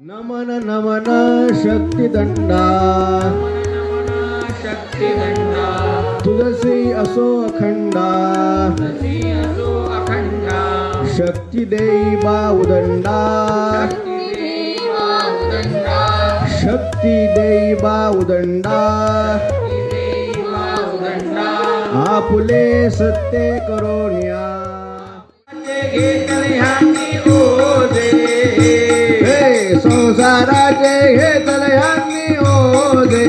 नमन नमन शक्तिदंडा तुझसी असो अखंडा शक्ती देई बाऊदंडा शक्ती देई बाऊदंडा आपुले सत्य करोनिया संसाराचे हे तलयांनी ओझे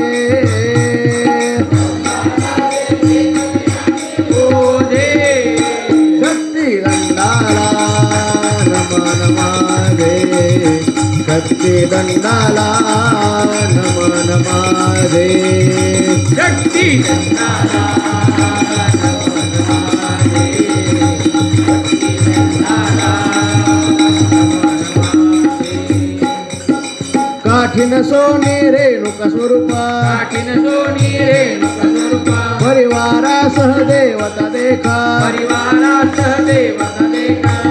शक्ती दंडाला नमन माझे शक्ती दंडाला नमन माझे शक्ती दंडाला काठीन सोनी रेणुका स्वरूपा परिवारासह देवता देखा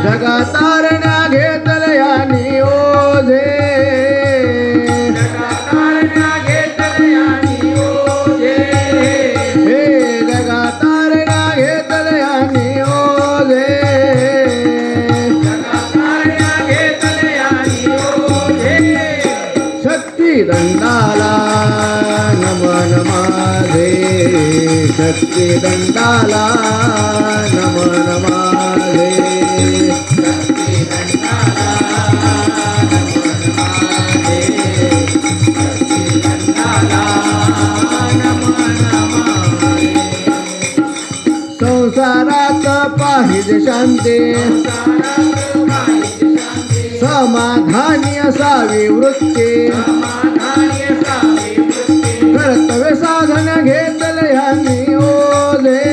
जगातारण्या घेतलयानी ओझे हे जगातारण्या घेतलयानी ओझे दंडाला नमन माझे शक्ती दंडाला नमन माझे शक्ती दंडाला नमन माझे संसारात पाहिजे शांती समाधानी असावी वृत्ती कर्तव्य साधन घेतलयांनी ओझे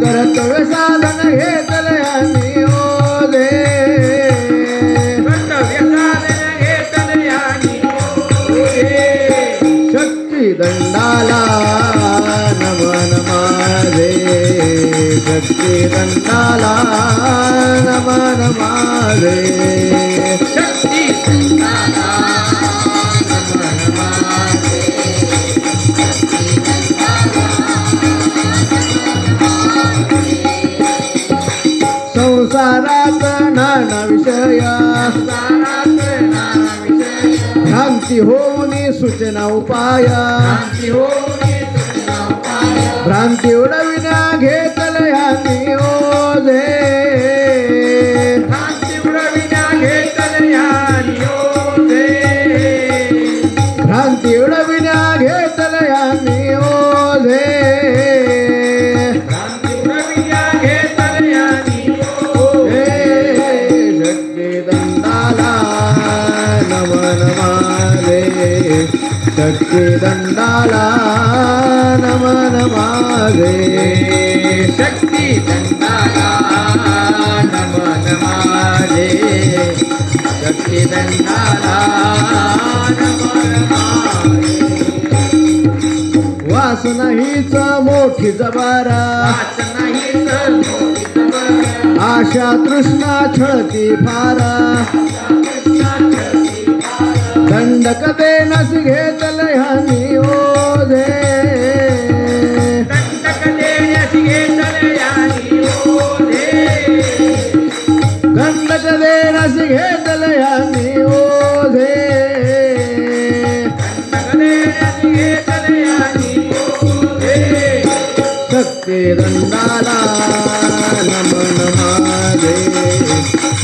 कर्तव्य साधन घेतलयांनी ओझे शक्ती दंडाला नमन माझे शक्ती दंडाला नमन माझे शक्ती दंडाला नमन माझे संसारात नाना विषया भ्रांती होऊनी सूचना उपाया भ्रांती उडविण्या घेतलयांनी ओझे भ्रांती उडविण्या घेतलयांनी ओझे शक्ती दंडाला नमन माझे शक्ती दंडाला नमन माझे शक्ती दंडाला नमन माझे शक्ती दंडाला नमन माझे वास नाहीच मोठी जबारा आशा तृष्णा छळती फारा दंडक देनस घेतलयांनी ओझे दंडक देनस घेतलयांनी ओझे शक्ती दंडाला नमन माझे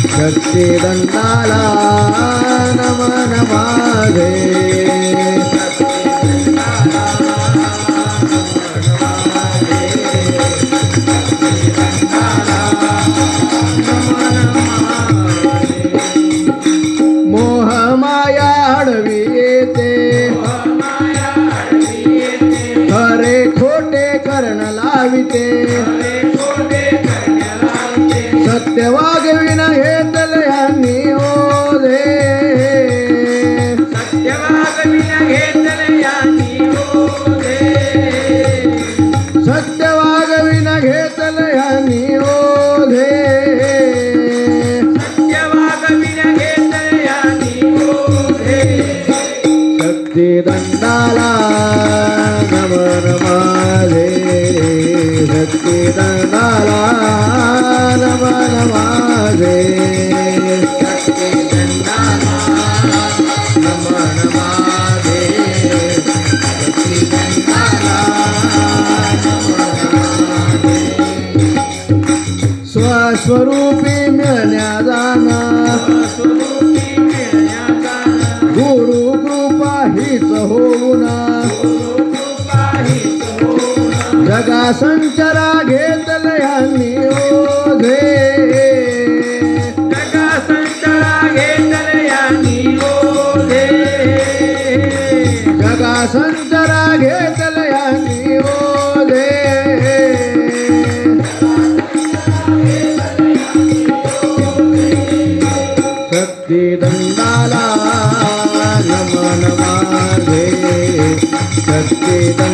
शक्ती दंडाला नमन माझे मोह माया अडवी येते खरे खोटे कर्ण लाविते सत्य वागविना घेतलयांनी ओझे स्वरूपी मिळण्या जाना गुरु कृपा हीच होऊना जगा संचरा घेतले यांनी ओझे जगा संचरा घेतले यांनी ओझे जगा संचरा घेतले यांनी ओझे शक्ती दंडाला नमन माझे शक्ती